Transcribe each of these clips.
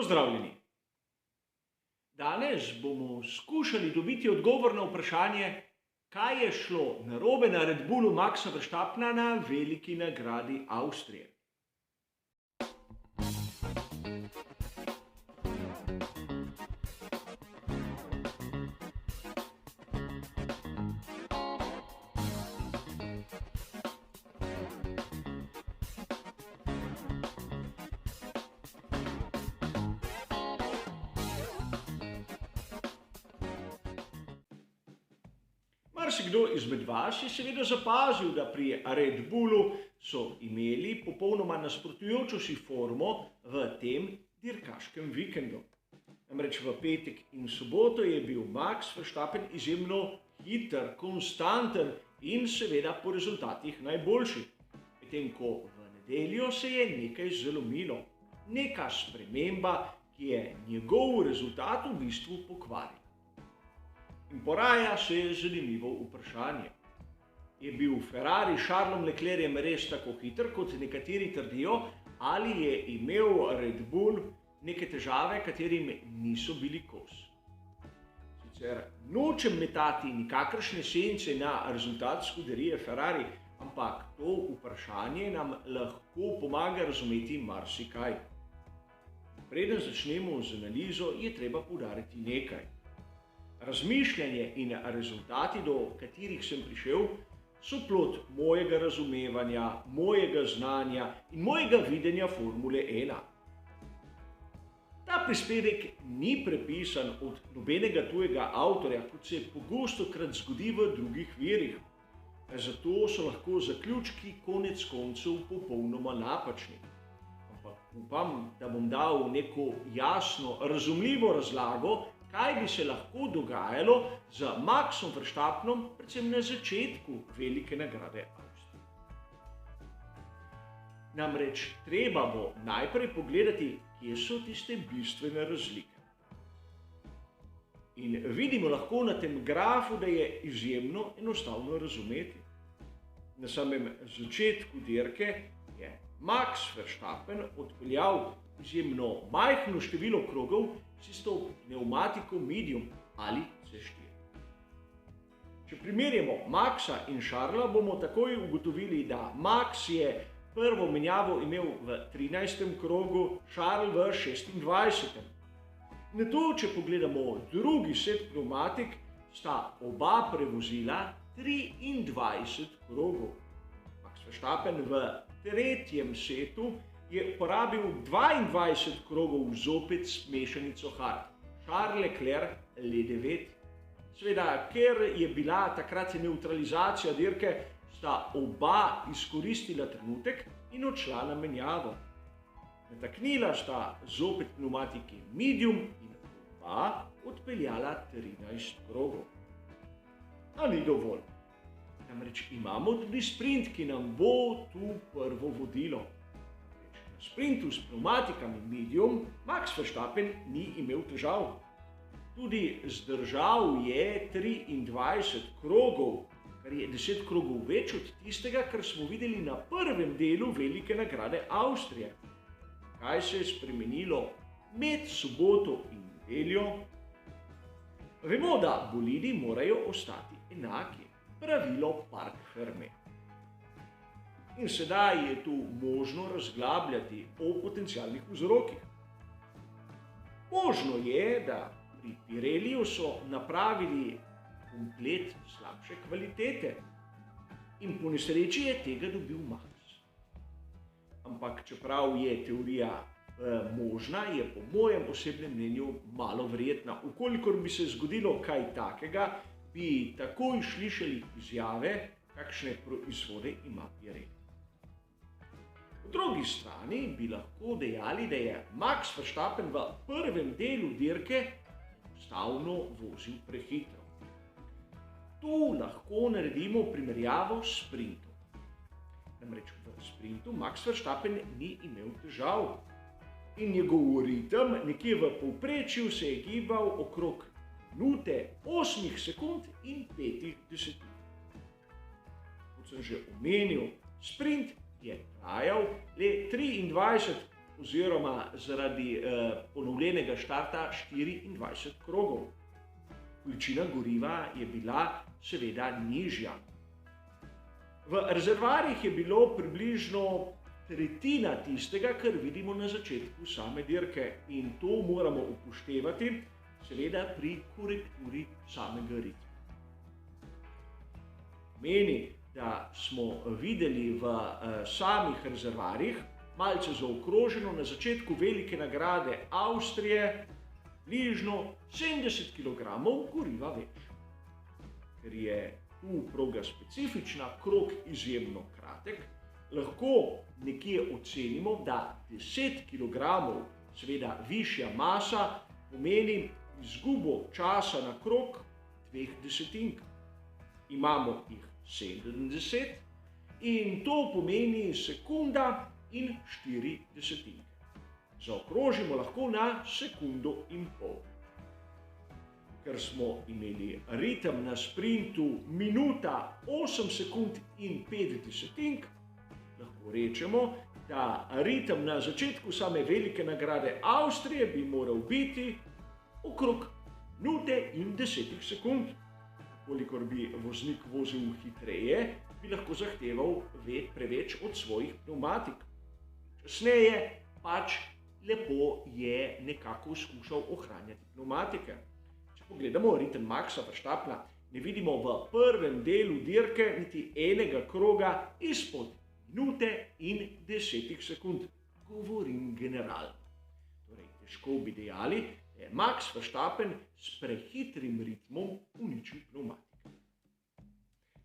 Pozdravljeni! Danes bomo skušali dobiti odgovor na vprašanje, kaj je šlo narobe na Red Bullu Maxa Verstappena na veliki nagradi Avstrije. Marsikdo izmed vas je seveda zapazil, da pri Red Bullu so imeli popolnoma nasprotujočo si formo v tem dirkaškem vikendu. Namreč v petek in soboto je bil Max Verstappen izjemno hiter, konstanten in seveda po rezultatih najboljši. Medtem ko v nedeljo se je nekaj zlomilo, neka sprememba, ki je njegov rezultat v bistvu pokvarila. In poraja se zanimivo vprašanje. Je bil Ferrari s Charlesom Leclercem res tako hiter, kot nekateri trdijo, ali je imel Red Bull neke težave, katerim niso bili kos? Sicer nočem metati nikakršne sence na rezultat skuderije Ferrari, ampak to vprašanje nam lahko pomaga razumeti marsikaj. Preden začnemo z analizo, je treba poudariti nekaj. Razmišljanje in rezultati, do katerih sem prišel, so plod mojega razumevanja, mojega znanja in mojega videnja Formule 1. Ta prispevek ni prepisan od nobenega tujega avtorja, kot se pogostokrat zgodi v drugih virih. Zato so lahko zaključki konec koncev popolnoma napačni. Ampak upam, da bom dal neko jasno, razumljivo razlago, kaj bi se lahko dogajalo z Maxom Verstappenom, predvsem na začetku velike nagrade Avstrije. Namreč treba bo najprej pogledati, kje so tiste bistvene razlike. In vidimo lahko na tem grafu, da je izjemno enostavno razumeti. Na samem začetku dirke je Max Verstappen odpeljal izjemno majhno število krogov s tisto pnevmatiko medium ali C4. Če primerjamo Maxa in Charlesa, bomo takoj ugotovili, da Max je prvo menjavo imel v 13. krogu, Charles v 26. Nato, če pogledamo drugi set pnevmatik, sta oba prevozila 23 krogov. Max Verstappen v tretjem setu je porabil 22 krogov zopet s mešanico hard. Charles Leclerc le 9. Seveda, ker je bila takrat nevtralizacija dirke, sta oba izkoristila trenutek in odšla na menjavo. Nataknila sta zopet pneumatiki medium in oba odpeljala 13 krogov. A ni dovolj. Namreč imamo tudi sprint, ki nam bo tu prvo vodilo. Na sprintu s pneumatikami medium Max Verstappen ni imel težav. Tudi zdržal je 23 krogov, kar je 10 krogov več od tistega, kar smo videli na prvem delu velike nagrade Avstrije. Kaj se je spremenilo med soboto in nedeljo? Vemo, da bolidi morajo ostati enaki. Pravilo Parc Fermé. In sedaj je tu možno razglabljati o potencialnih vzrokih. Možno je, da pri Pirelliju so napravili komplet slabše kvalitete in po nesreči je tega dobil Max. Ampak čeprav je teorija možna, je po mojem osebnem mnenju malo verjetna. Ukolikor bi se zgodilo kaj takega, bi takoj slišali izjave, kakšne proizvode ima Pirelli. Po drugi strani bi lahko dejali, da je Max Verstappen v prvem delu dirke enostavno vozil prehitro. Tu lahko naredimo primerjavo s sprintom. Namreč v sprintu Max Verstappen ni imel težav in njegov ritem nekje v povprečju se je gibal okrog minute 8 sekund in 5 desetin. Kot sem že omenil, sprint je trajal le 23 oziroma zaradi ponovljenega štarta 24 krogov. Količina goriva je bila seveda nižja. V rezervoarjih je bilo približno tretjina tistega, kar vidimo na začetku same dirke, in to moramo upoštevati seveda pri korekturi samega ritma. Meni, da smo videli v samih rezervoarjih malce zaokroženo na začetku velike nagrade Avstrije bližno 70 kg goriva več. Ker je tu proga specifična, krog izjemno kratek, lahko nekje ocenimo, da 10 kg, seveda višja masa, pomeni izgubo časa na krog 2 desetink. Imamo jih 70 in to pomeni sekunda in 4 desetinke. Zaokrožimo lahko na sekundo in pol. Ker smo imeli ritem na sprintu minuta 8 sekund in 5 desetink, lahko rečemo, da ritem na začetku same velike nagrade Avstrije bi moral biti okrog minute in 10 sekund. Kolikor bi voznik vozil hitreje, bi lahko zahteval preveč od svojih pneumatik. Kasneje pač lepo je nekako skušal ohranjati pneumatike. Če pogledamo ritem Maxa Verstappena, ne vidimo v prvem delu dirke niti enega kroga izpod minute in 10 sekund. Govorim generalno. Torej, težko bi dejali, da je Max Verstappen s prehitrim ritmom uničil pneumatike.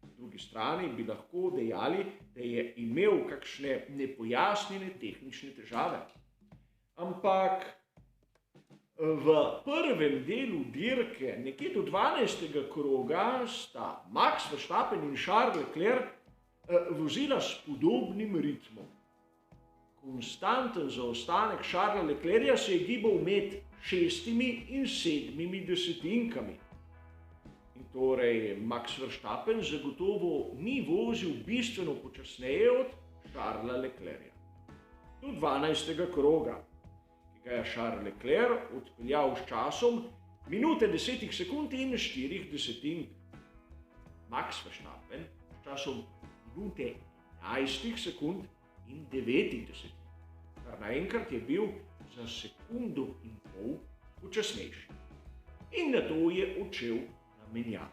Po drugi strani bi lahko dejali, da je imel kakšne nepojasnjene tehnične težave. Ampak v prvem delu dirke, nekje do 12. kroga, sta Max Verstappen in Charles Leclerc vozila s podobnim ritmom. Konstanten zaostanek Charlesa Leclerca se je gibal med 6 in 7 desetinkami. In torej Max Verstappen zagotovo ni vozil bistveno počasneje od Charlesa Leclerca. Do 12. kroga, ki ga je Charles Leclerc odpeljal s časom minute 10 sekund in 4 desetink. Max Verstappen s časom minute 11 sekund in 9 desetink. Kar naenkrat je bil za sekundo in pol počasnejši. In nato je odšel na menjavo.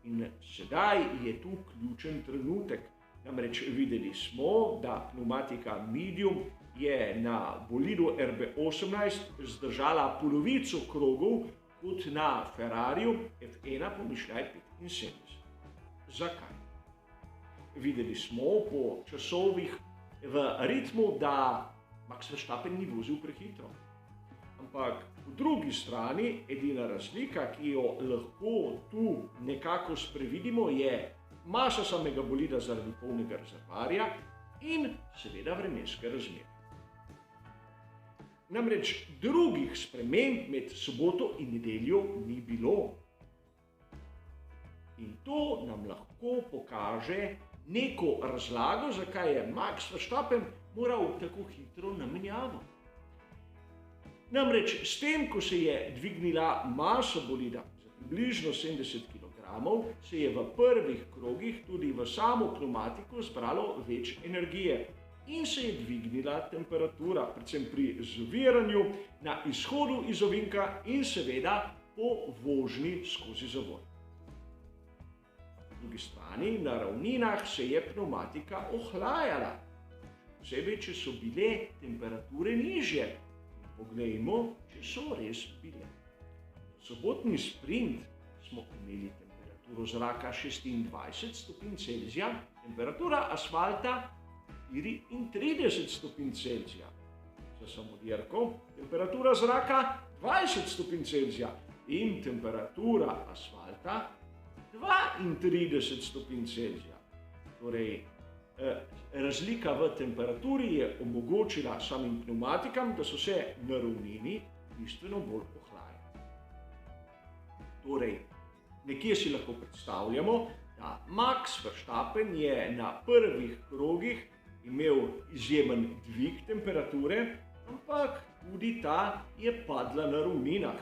In sedaj je tu ključen trenutek. Namreč videli smo, da pneumatika medium je na bolidu RB18 zdržala polovico krogov kot na Ferrariju F1 pomišljaj 75. Zakaj? Videli smo po časovih v ritmu, da Max Verstappen ni vozil prehitro. Ampak po drugi strani edina razlika, ki jo lahko tu nekako sprevidimo, je masa samega bolida zaradi polnega rezervoarja in seveda vremenske razmere. Namreč drugih sprememb med soboto in nedeljo ni bilo. In to nam lahko pokaže neko razlago, zakaj je Max Verstappen moral tako hitro na menjavo. Namreč s tem, ko se je dvignila masa bolida za približno 70 kg, se je v prvih krogih tudi v samo pneumatiko zbralo več energije in se je dvignila temperatura, predvsem pri zaviranju, na izhodu iz ovinka in seveda po vožnji skozi zavoj. Po drugi strani, na ravninah se je pneumatika ohlajala, posebej, če so bile temperature nižje. Poglejmo, če so res bile. V sobotni sprint smo imeli temperaturo zraka 26 stopinj Celzija, temperatura asfalta 34 stopinj Celzija. Za samodirko temperatura zraka 20 stopinj Celzija in temperatura asfalta 32 stopinj Celzija. Torej, razlika v temperaturi je omogočila samim pneumatikam, da so se na ravnini bistveno bolj ohlajali. Torej, nekje si lahko predstavljamo, da Max Verstappen je na prvih krogih imel izjemen dvig temperature, ampak tudi ta je padla na ravninah.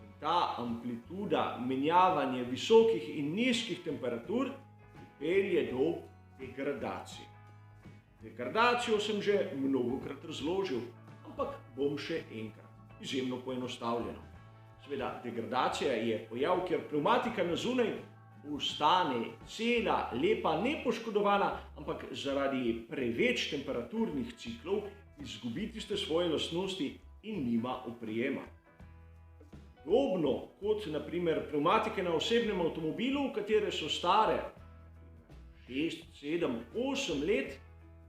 In ta amplituda menjavanja visokih in nizkih temperatur pripelje do degradacije. Degradacijo sem že mnogokrat razložil, ampak bom še enkrat, izjemno poenostavljeno. Seveda, degradacija je pojav, kjer pnevmatika na zunaj ostane cela, lepa, nepoškodovana, ampak zaradi preveč temperaturnih ciklov izgubi tiste svoje lastnosti in nima oprijema. Podobno kot naprimer pnevmatike na osebnem avtomobilu, katere so stare 6, 7, 8 let,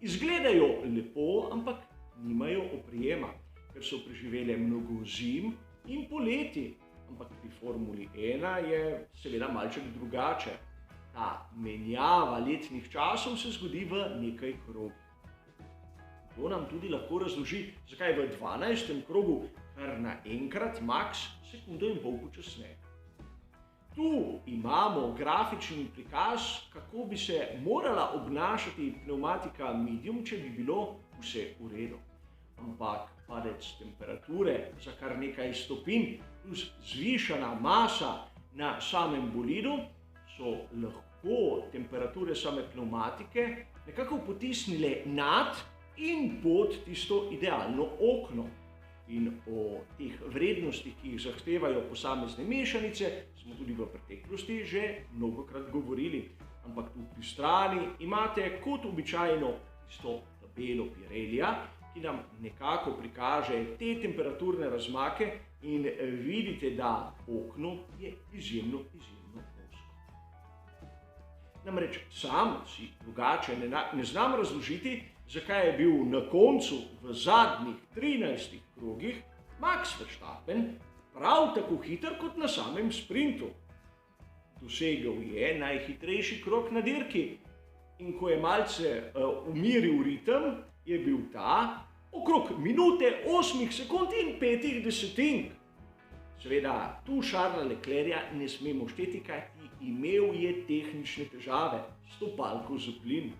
izgledajo lepo, ampak nimajo oprijema, ker so preživele mnogo zim in poleti. Ampak pri Formuli 1 je seveda malček drugače. Ta menjava letnih časov se zgodi v nekaj krogih. To nam tudi lahko razloži, zakaj v 12. krogu kar naenkrat max sekundo in pol počasneje. Tu imamo grafični prikaz, kako bi se morala obnašati pnevmatika medium, če bi bilo vse v redu. Ampak padec temperature za kar nekaj stopinj plus zvišana masa na samem bolidu so lahko temperature same pnevmatike nekako potisnile nad in pod tisto idealno okno. In o teh vrednostih, ki jih zahtevajo posamezne mešanice, smo tudi v preteklosti že mnogokrat govorili. Ampak tu pri strani imate kot običajno tisto tabelo Pirellija, ki nam nekako prikaže te temperaturne razmake in vidite, da okno je izjemno ozko. Namreč sam si drugače ne znam razložiti, zakaj je bil na koncu v zadnjih 13 krogih Max Verstappen prav tako hiter kot na samem sprintu. Dosegel je najhitrejši krog na dirki in ko je malce umiril ritem, je bil ta okrog minute 8 sekund in 5 desetink. Seveda, tu Charlesa Leclerca ne smemo šteti, kajti imel je tehnične težave s stopalko za plin.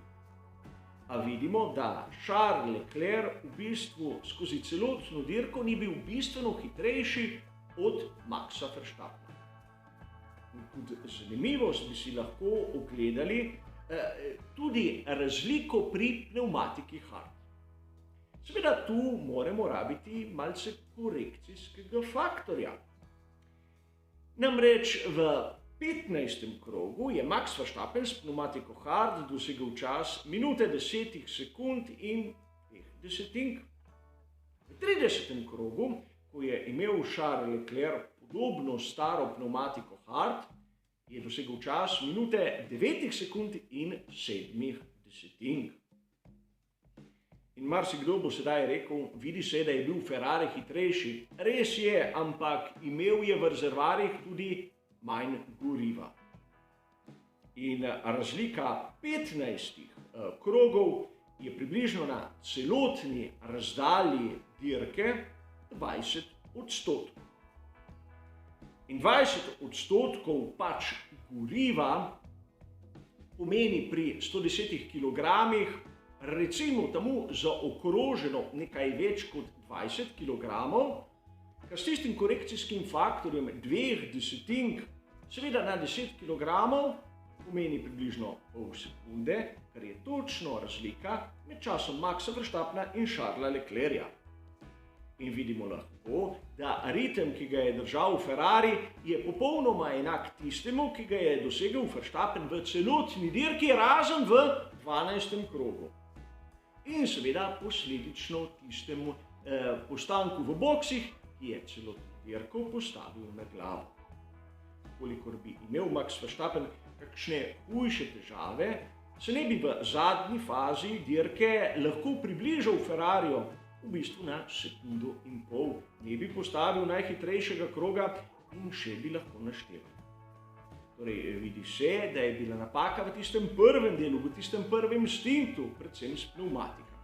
A vidimo, da Charles Leclerc v bistvu skozi celotno dirko ni bil bistveno hitrejši od Maxa Verstappena. Kot zanimivost bi si lahko ogledali tudi razliko pri pnevmatiki hard. Seveda tu moramo rabiti malce korekcijskega faktorja. Namreč v 15. krogu je Max Verstappen s pnevmatiko hard dosegel čas minute 10 sekund in 5 desetink. V 30. krogu, ko je imel Charles Leclerc podobno staro pnevmatiko hard, je dosegel čas minute 9 sekund in 7 desetink. In marsikdo bo sedaj rekel, vidi se, da je bil Ferrari hitrejši. Res je, ampak imel je v rezervoarjih tudi manj goriva. In razlika 15 krogov je približno na celotni razdalji dirke 20%. In 20% pač goriva pomeni pri 110 kg, recimo temu zaokroženo nekaj več kot 20 kg, kar s tistim korekcijskim faktorjem 2 desetink, seveda na 10 kg, pomeni približno pol sekunde, kar je točno razlika med časom Maxa Verstappena in Charlesa Leclerca. In vidimo lahko, da ritem, ki ga je držal Ferrari, je popolnoma enak tistemu, ki ga je dosegel Verstappen v celotni dirki, razen v 12. krogu. In seveda posledično tistemu postanku v boksih, ki je celotno dirko postavil na glavo. Kolikor bi imel Max Verstappen kakšne hujše težave, se ne bi v zadnji fazi dirke lahko približal Ferrariju, v bistvu na sekundo in pol. Ne bi postavil najhitrejšega kroga in še bi lahko našteval. Torej, vidi se, da je bila napaka v tistem prvem delu, v tistem prvem stintu, predvsem s pnevmatikami.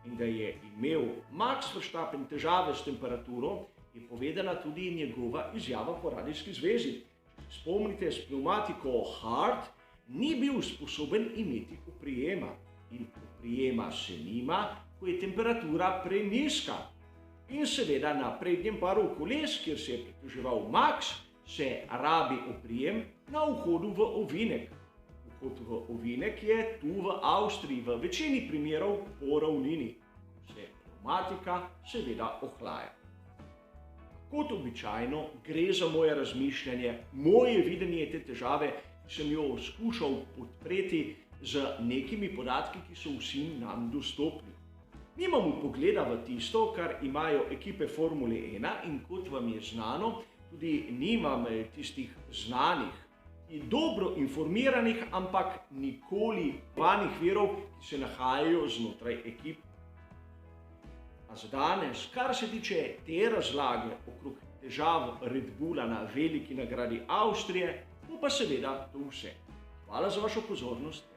In da je imel Max Verstappen težave s temperaturo, je povedala tudi njegova izjava po radijski zvezi. Če se spomnite, s pnevmatiko hard ni bil sposoben imeti oprijema. In oprijema se nima, ko je temperatura prenizka. In seveda na prednjem paru koles, kjer se je pritoževal Max, se rabi oprijem na vhodu v ovinek. Vhod v ovinek je tu v Avstriji v večini primerov po ravnini. Se pneumatika seveda ohlaja. Kot običajno gre za moje razmišljanje, moje videnje te težave, ki sem jo skušal podpreti z nekimi podatki, ki so vsi nam dostopni. Nimam vpogleda v tisto, kar imajo ekipe Formule 1 in kot vam je znano, tudi nimam tistih znanih in dobro informiranih, ampak nikoli vanih virov, ki se nahajajo znotraj ekip. A za danes, kar se tiče te razlage okrog težav Red Bulla na veliki nagradi Avstrije, bo pa seveda to vse. Hvala za vašo pozornost.